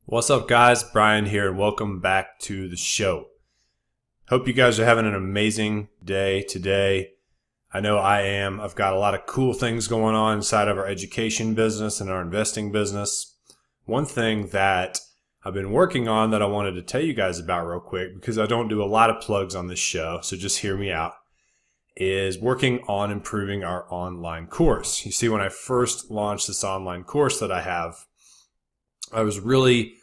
What's up, guys? Brian here, and welcome back to the show. Hope you guys are having an amazing day today. I know I am. I've got a lot of cool things going on inside of our education business and our investing business. One thing that I've been working on that I wanted to tell you guys about real quick, because I don't do a lot of plugs on this show, so just hear me out, is working on improving our online course. You see, when I first launched this online course that I have, I was really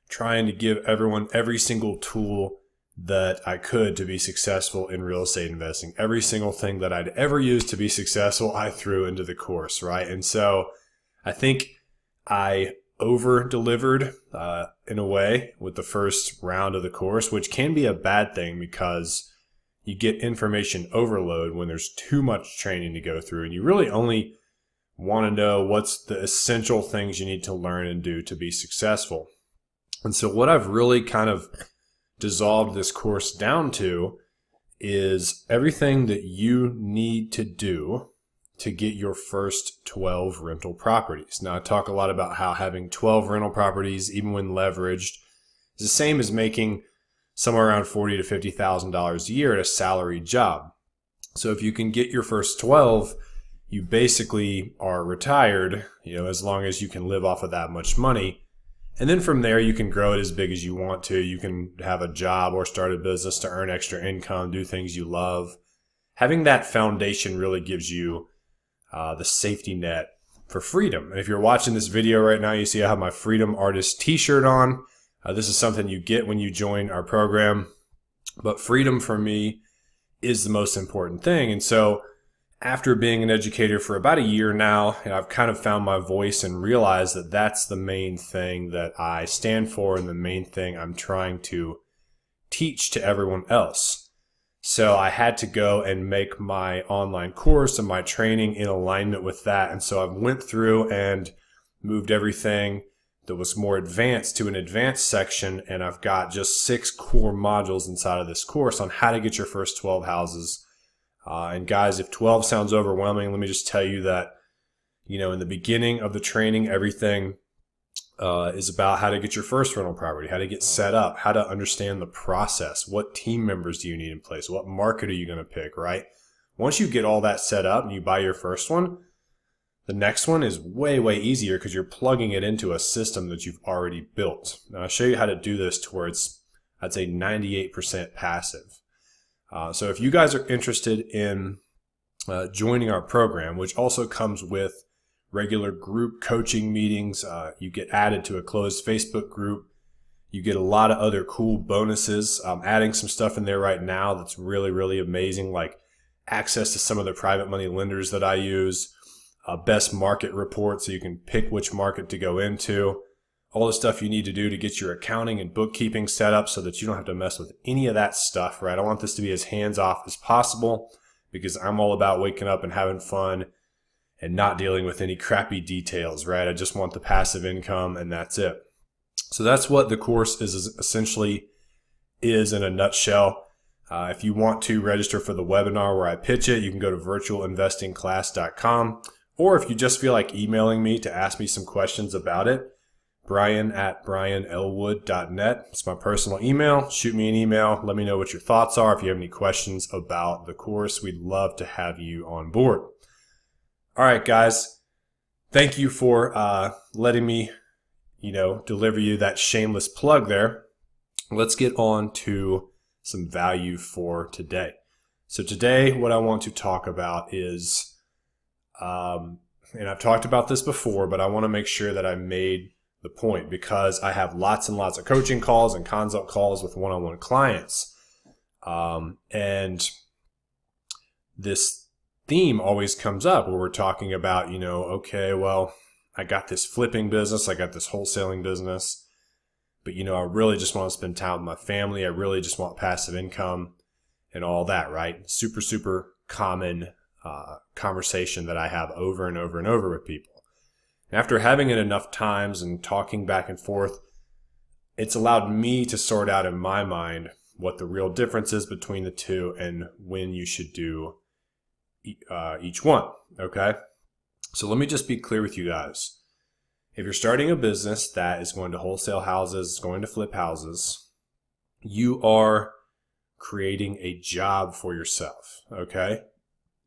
trying to give everyone every single tool that I could to be successful in real estate investing. Every single thing that I'd ever used to be successful, I threw into the course, right? And so I think I over-delivered in a way with the first round of the course, which can be a bad thing because you get information overload when there's too much training to go through, and you really only want to know what's the essential things you need to learn and do to be successful. And so what I've really kind of dissolved this course down to is everything that you need to do to get your first 12 rental properties. Now, I talk a lot about how having 12 rental properties, even when leveraged, is the same as making somewhere around $40,000 to $50,000 a year at a salaried job. So if you can get your first 12, you basically are retired, as long as you can live off of that much money. And then from there, you can grow it as big as you want to. You can have a job or start a business to earn extra income, do things you love. Having that foundation really gives you the safety net for freedom. And if you're watching this video right now, you see I have my Freedom Artist t-shirt on. This is something you get when you join our program. But freedom for me is the most important thing. And so after being an educator for about a year now, I've kind of found my voice and realized that that's the main thing that I stand for and the main thing I'm trying to teach to everyone else. So I had to go and make my online course and my training in alignment with that. And so I went through and moved everything that was more advanced to an advanced section, and I've got just 6 core modules inside of this course on how to get your first 12 houses. And guys, if 12 sounds overwhelming, let me just tell you that, in the beginning of the training, everything is about how to get your first rental property, how to get set up, how to understand the process, what team members do you need in place, what market are you going to pick, right? Once you get all that set up and you buy your first one, the next one is way, way easier because you're plugging it into a system that you've already built. Now, I'll show you how to do this to where it's, I'd say, 98% passive. So if you guys are interested in joining our program, which also comes with regular group coaching meetings, you get added to a closed Facebook group. You get a lot of other cool bonuses. I'm adding some stuff in there right now that's really, really amazing, like access to some of the private money lenders that I use, best market report so you can pick which market to go into, all the stuff you need to do to get your accounting and bookkeeping set up so that you don't have to mess with any of that stuff, right? I want this to be as hands-off as possible because I'm all about waking up and having fun and not dealing with any crappy details, right? I just want the passive income, and that's it. So that's what the course is essentially is in a nutshell. If you want to register for the webinar where I pitch it, you can go to virtualinvestingclass.com, or if you just feel like emailing me to ask me some questions about it, brian@brianelwood.net. It's my personal email. Shoot me an email. Let me know what your thoughts are. If you have any questions about the course, we'd love to have you on board. All right, guys. Thank you for letting me, deliver you that shameless plug there. Let's get on to some value for today. So today, what I want to talk about is, and I've talked about this before, but I want to make sure that I made the point because I have lots and lots of coaching calls and consult calls with one-on-one clients. And this theme always comes up where we're talking about, okay, well, I got this flipping business, I got this wholesaling business, but, I really just want to spend time with my family. I really just want passive income and all that, right? Super, super common conversation that I have over and over and over with people. After having it enough times and talking back and forth, it's allowed me to sort out in my mind what the real difference is between the two and when you should do each one, okay? So let me just be clear with you guys. if you're starting a business that is going to wholesale houses, going to flip houses, you are creating a job for yourself, okay?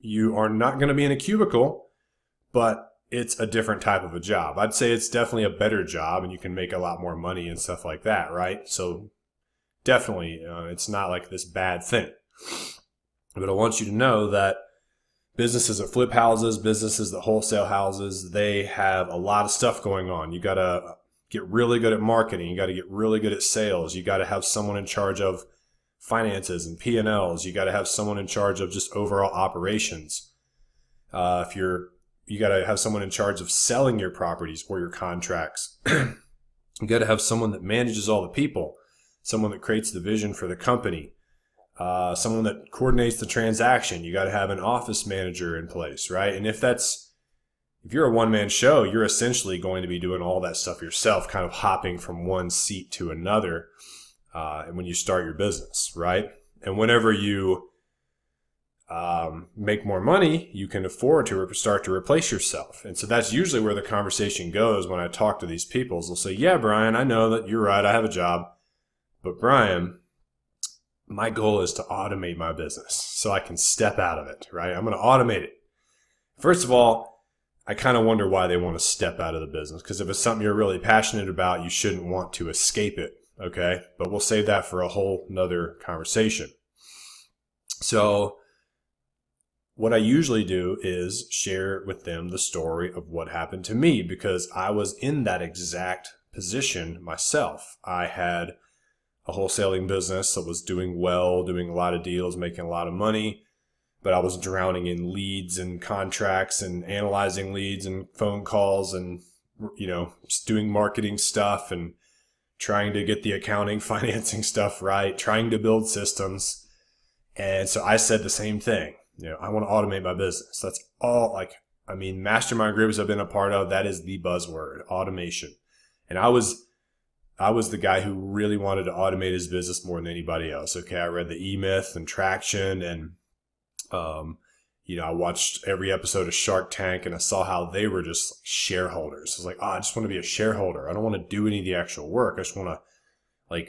You are not going to be in a cubicle, but it's a different type of a job. I'd say it's definitely a better job and you can make a lot more money and stuff like that, right? So definitely, it's not like this bad thing. But I want you to know that businesses that flip houses, businesses that wholesale houses, they have a lot of stuff going on. You got to get really good at marketing. You got to get really good at sales. You got to have someone in charge of finances and P&Ls. You got to have someone in charge of just overall operations. You got to have someone in charge of selling your properties or your contracts. You got to have someone that manages all the people, someone that creates the vision for the company, someone that coordinates the transaction. You got to have an office manager in place, right? And if you're a one-man show, you're essentially going to be doing all that stuff yourself, kind of hopping from one seat to another when you start your business, right? And whenever you make more money, you can afford to start to replace yourself. And so that's usually where the conversation goes when I talk to these people. They'll say, yeah, Brian, I know that you're right. I have a job. But Brian, my goal is to automate my business so I can step out of it, right? I'm going to automate it. First of all, I kind of wonder why they want to step out of the business, because if it's something you're really passionate about, you shouldn't want to escape it, okay? But we'll save that for a whole nother conversation. So what I usually do is share with them the story of what happened to me, because I was in that exact position myself. I had a wholesaling business that was doing well, doing a lot of deals, making a lot of money, but I was drowning in leads and contracts and analyzing leads and phone calls and, just doing marketing stuff and trying to get the accounting, financing stuff right, trying to build systems. And so I said the same thing. I want to automate my business. That's all. Mastermind groups I've been a part of, that is the buzzword, automation. And I was the guy who really wanted to automate his business more than anybody else. Okay. I read the E-Myth and Traction and, I watched every episode of Shark Tank and I saw how they were just shareholders. I was like, I just want to be a shareholder. I don't want to do any of the actual work. I just want to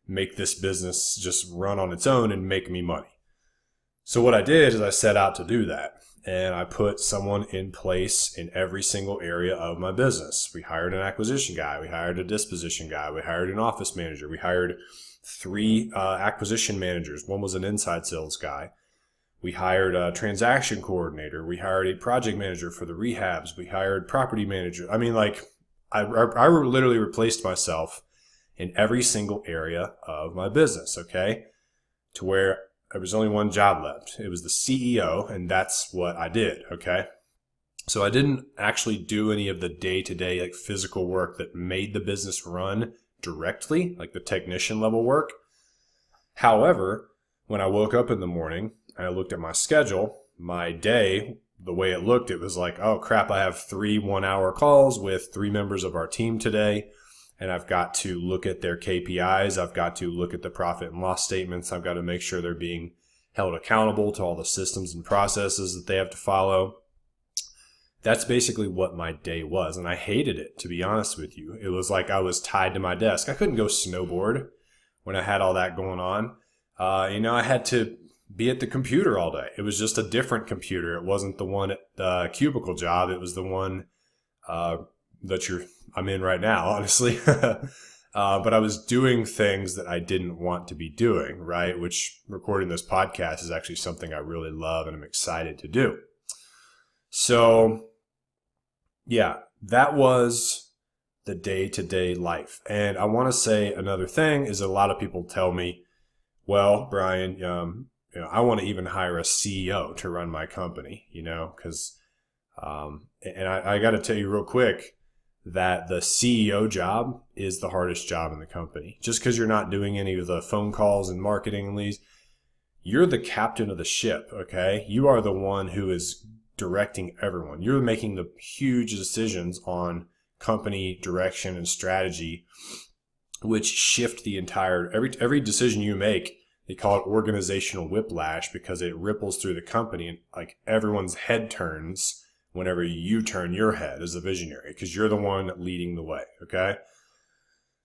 make this business just run on its own and make me money. So what I did is I set out to do that, and I put someone in place in every single area of my business. We hired an acquisition guy. We hired a disposition guy. We hired an office manager. We hired 3 acquisition managers. One was an inside sales guy. We hired a transaction coordinator. We hired a project manager for the rehabs. We hired property manager. I literally replaced myself in every single area of my business, okay, to where there was only one job left. It was the CEO, and that's what I did, okay? So I didn't actually do any of the day-to-day physical work that made the business run directly, like the technician level work. However, when I woke up in the morning and I looked at my schedule, my day, the way it looked, it was like, oh crap, I have 3 one-hour calls with 3 members of our team today. And I've got to look at their KPIs. I've got to look at the profit and loss statements. I've got to make sure they're being held accountable to all the systems and processes that they have to follow. That's basically what my day was. And I hated it, to be honest with you. It was like I was tied to my desk. I couldn't go snowboard when I had all that going on. I had to be at the computer all day. It was just a different computer. It wasn't the one at the cubicle job. It was the one I'm in right now, honestly. But I was doing things that I didn't want to be doing, right? Which recording this podcast is actually something I really love and I'm excited to do. So yeah, that was the day-to-day life. And I want to say another thing is a lot of people tell me, well, Brian, I want to even hire a CEO to run my company, because, and I got to tell you real quick, that the CEO job is the hardest job in the company. Just because you're not doing any of the phone calls and marketing and leads, you're the captain of the ship, okay? You are the one who is directing everyone. You're making the huge decisions on company direction and strategy, which shift the entire, every decision you make, they call it organizational whiplash because it ripples through the company and everyone's head turns whenever you turn your head as a visionary, because you're the one leading the way, okay?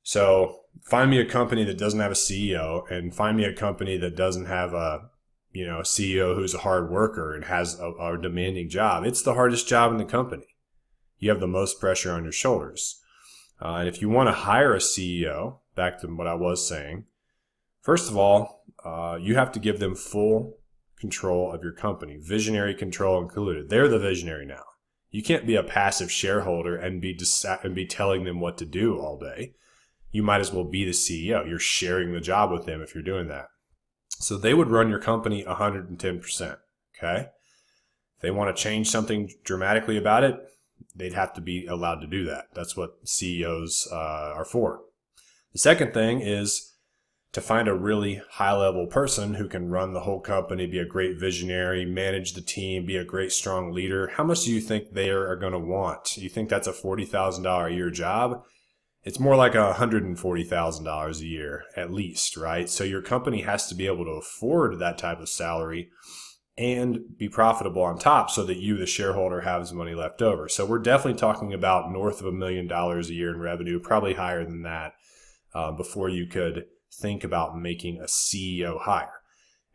So find me a company that doesn't have a CEO, and find me a company that doesn't have a CEO who's a hard worker and has a demanding job. It's the hardest job in the company. You have the most pressure on your shoulders. And if you want to hire a CEO, back to what I was saying, first of all, you have to give them full control of your company, visionary control included. They're the visionary now. You can't be a passive shareholder and be telling them what to do all day. You might as well be the CEO. You're sharing the job with them if you're doing that. So they would run your company 110%, okay? If they want to change something dramatically about it, they'd have to be allowed to do that. That's what CEOs are for. The second thing is to find a really high-level person who can run the whole company, be a great visionary, manage the team, be a great, strong leader. How much do you think they are going to want? You think that's a $40,000 a year job? It's more like $140,000 a year at least, right? So your company has to be able to afford that type of salary and be profitable on top so that you, the shareholder, have some money left over. So we're definitely talking about north of $1 million a year in revenue, probably higher than that, before you could think about making a CEO hire.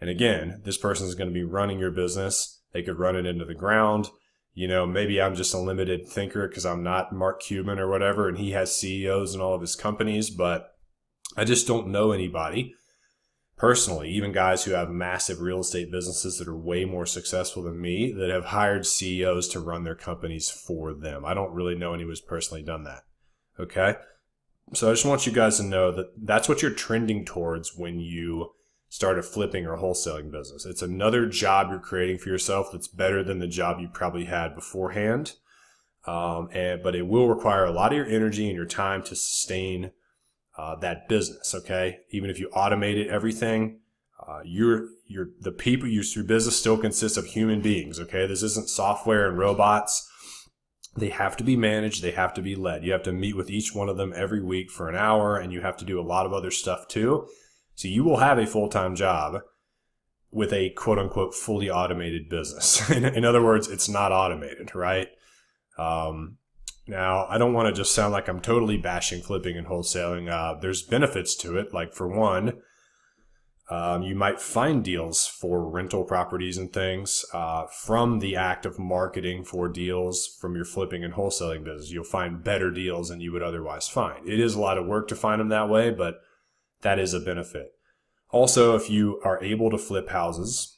And again, this person is going to be running your business. They could run it into the ground. Maybe I'm just a limited thinker because I'm not Mark Cuban or whatever, and he has CEOs in all of his companies, but I just don't know anybody personally, even guys who have massive real estate businesses that are way more successful than me, that have hired CEOs to run their companies for them. I don't really know anyone who's personally done that. Okay? So I just want you guys to know that that's what you're trending towards when you start a flipping or wholesaling business. It's another job you're creating for yourself that's better than the job you probably had beforehand. But it will require a lot of your energy and your time to sustain that business, okay? Even if you automated everything, your business still consists of human beings, okay? This isn't software and robots. They have to be managed. They have to be led. You have to meet with each one of them every week for an hour, and you have to do a lot of other stuff too. So you will have a full-time job with a quote-unquote fully automated business. In other words, it's not automated, right? Now, I don't want to just sound like I'm totally bashing flipping and wholesaling. There's benefits to it. Like for one, you might find deals for rental properties and things from the act of marketing for deals from your flipping and wholesaling business. You'll find better deals than you would otherwise find. It is a lot of work to find them that way, but that is a benefit. Also, if you are able to flip houses,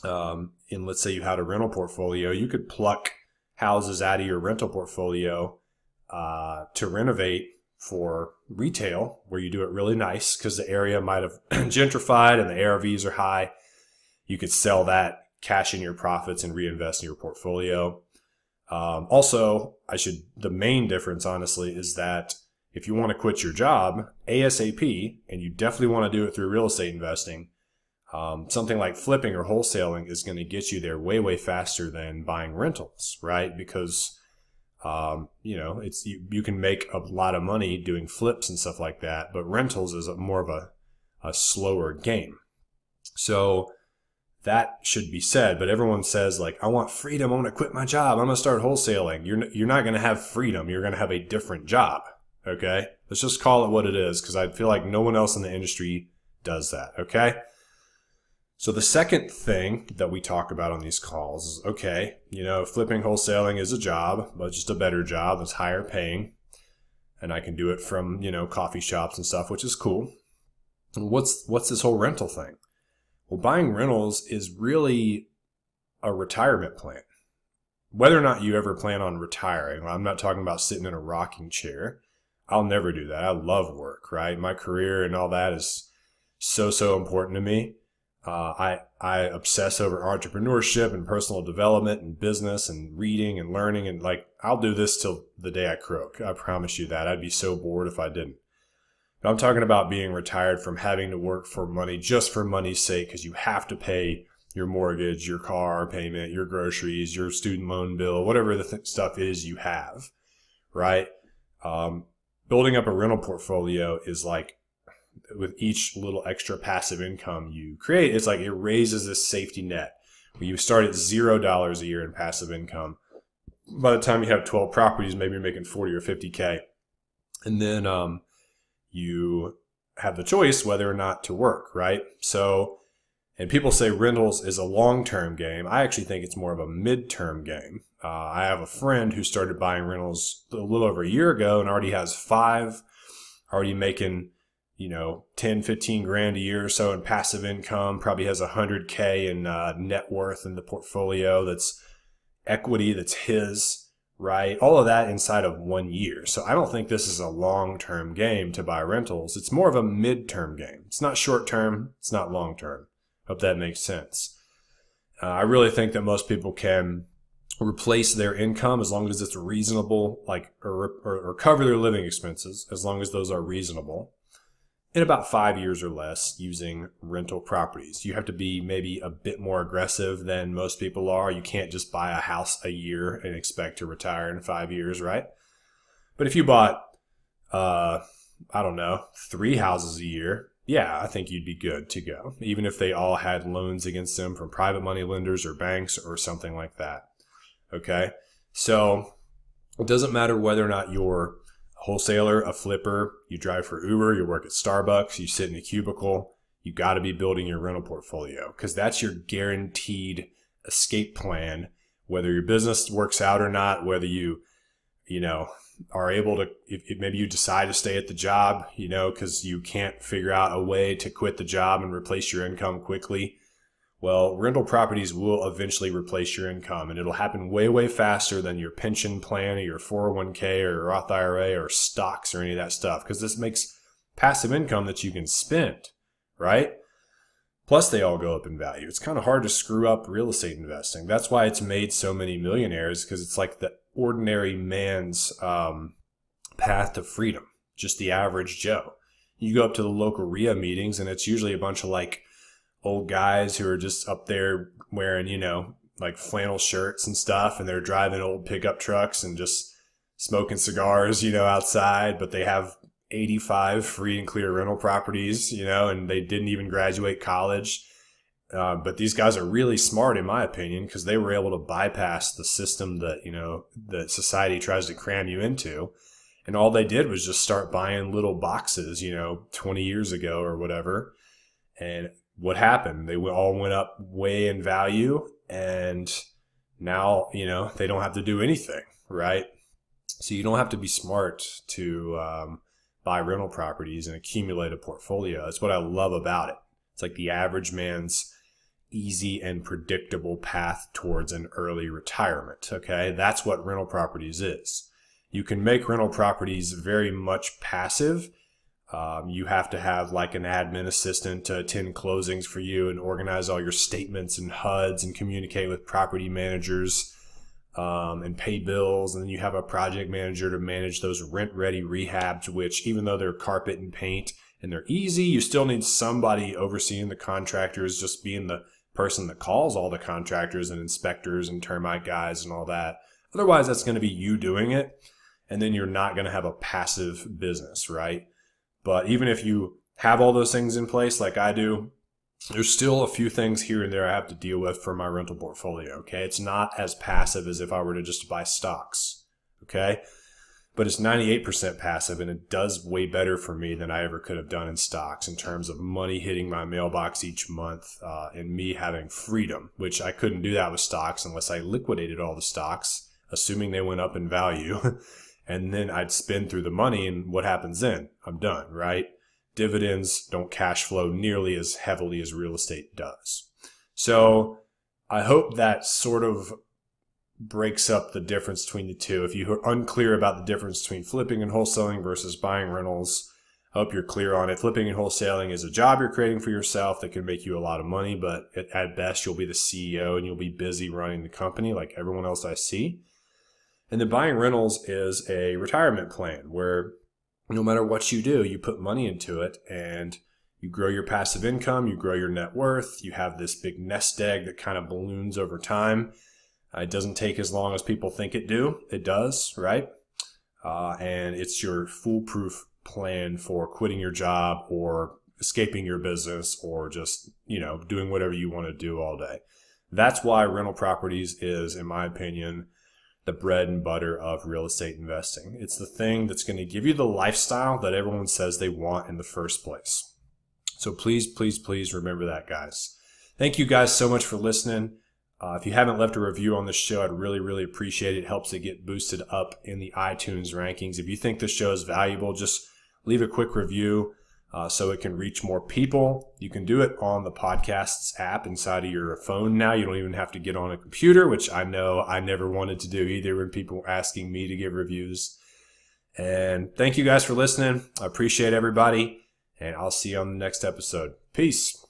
and let's say you had a rental portfolio, you could pluck houses out of your rental portfolio to renovate for retail, where you do it really nice because the area might have gentrified and the ARVs are high. You could sell that, cash in your profits, and reinvest in your portfolio. Also, the main difference, honestly, is that if you want to quit your job ASAP, and you definitely want to do it through real estate investing, something like flipping or wholesaling is going to get you there way, way faster than buying rentals, right? Because, you can make a lot of money doing flips and stuff like that, but rentals is more of a slower game. So that should be said, but everyone says like, I want freedom. I want to quit my job. I'm going to start wholesaling. You're not going to have freedom. You're going to have a different job. Okay, let's just call it what it is, because I feel like no one else in the industry does that. Okay, so the second thing that we talk about on these calls is, okay, flipping wholesaling is a job, but just a better job. It's higher paying, and I can do it from coffee shops and stuff, which is cool. And what's this whole rental thing? Well, buying rentals is really a retirement plan. Whether or not you ever plan on retiring, I'm not talking about sitting in a rocking chair. I'll never do that. I love work, right? My career and all that is so important to me. I obsess over entrepreneurship and personal development and business and reading and learning, and I'll do this till the day I croak. I promise you that. I'd be so bored if I didn't. But I'm talking about being retired from having to work for money just for money's sake, because you have to pay your mortgage, your car payment, your groceries, your student loan bill, whatever the stuff is you have, right? Building up a rental portfolio is like, with each little extra passive income you create, it's like it raises this safety net where you start at $0 a year in passive income. by the time you have 12 properties, maybe you're making 40 or 50K. And then you have the choice whether or not to work, right? So, and people say rentals is a long-term game. I actually think it's more of a mid-term game. I have a friend who started buying rentals a little over a year ago and already has 5, already making, 10, 15 grand a year or so in passive income, probably has 100K in net worth in the portfolio that's equity that's his, right? All of that inside of 1 year. So I don't think this is a long-term game to buy rentals. It's more of a mid-term game. It's not short-term. It's not long-term. Hope that makes sense. I really think that most people can replace their income as long as it's reasonable, or cover their living expenses as long as those are reasonable, in about 5 years or less using rental properties. You have to be maybe a bit more aggressive than most people are. You can't just buy a house a year and expect to retire in 5 years, right? But if you bought, 3 houses a year, yeah, I think you'd be good to go, even if they all had loans against them from private money lenders or banks or something like that. Okay, so it doesn't matter whether or not you're a wholesaler, a flipper, you drive for Uber, you work at Starbucks, you sit in a cubicle, you got to be building your rental portfolio because that's your guaranteed escape plan, whether your business works out or not, whether you are able to, if maybe you decide to stay at the job, because you can't figure out a way to quit the job and replace your income quickly. Well, rental properties will eventually replace your income, and it'll happen way, way faster than your pension plan or your 401k or your Roth IRA or stocks or any of that stuff, because this makes passive income that you can spend, right? Plus, they all go up in value. It's kind of hard to screw up real estate investing. That's why it's made so many millionaires, because it's like the ordinary man's path to freedom, just the average Joe. You go up to the local RIA meetings, and it's usually a bunch of old guys who are just up there wearing, flannel shirts and stuff, and they're driving old pickup trucks and just smoking cigars, outside, but they have 85 free and clear rental properties, and they didn't even graduate college. But these guys are really smart, in my opinion, because they were able to bypass the system that, that society tries to cram you into. And all they did was just start buying little boxes, 20 years ago or whatever. And what happened? They all went up way in value, and now, they don't have to do anything, right? So you don't have to be smart to buy rental properties and accumulate a portfolio. That's what I love about it. It's like the average man's easy and predictable path towards an early retirement, okay? That's what rental properties is. You can make rental properties very much passive. You have to have an admin assistant to attend closings for you and organize all your statements and HUDs and communicate with property managers and pay bills. And then you have a project manager to manage those rent-ready rehabs, which even though they're carpet and paint and they're easy, you still need somebody overseeing the contractors, just being the person that calls all the contractors and inspectors and termite guys and all that. Otherwise, that's going to be you doing it, and then you're not going to have a passive business, right? But even if you have all those things in place like I do, there's still a few things here and there I have to deal with for my rental portfolio, okay? It's not as passive as if I were to just buy stocks, okay? But it's 98% passive, and it does way better for me than I ever could have done in stocks in terms of money hitting my mailbox each month and me having freedom, which I couldn't do that with stocks unless I liquidated all the stocks, assuming they went up in value. And then I'd spend through the money, and what happens then? I'm done, right? Dividends don't cash flow nearly as heavily as real estate does. So I hope that sort of breaks up the difference between the two. If you're unclear about the difference between flipping and wholesaling versus buying rentals, I hope you're clear on it. Flipping and wholesaling is a job you're creating for yourself that can make you a lot of money, but at best you'll be the CEO and you'll be busy running the company like everyone else I see. And then buying rentals is a retirement plan where no matter what you do, you put money into it and you grow your passive income, you grow your net worth, you have this big nest egg that kind of balloons over time. It doesn't take as long as people think it do. It does, right? And it's your foolproof plan for quitting your job or escaping your business or just, doing whatever you want to do all day. That's why rental properties is, in my opinion, the bread and butter of real estate investing. It's the thing that's going to give you the lifestyle that everyone says they want in the first place. So please, please, please remember that, guys. Thank you guys so much for listening. If you haven't left a review on this show, I'd really, really appreciate it. It helps it get boosted up in the iTunes rankings. If you think this show is valuable, just leave a quick review so it can reach more people. You can do it on the podcasts app inside of your phone now. You don't even have to get on a computer, which I know I never wanted to do either when people were asking me to give reviews. And thank you guys for listening. I appreciate everybody, and I'll see you on the next episode. Peace.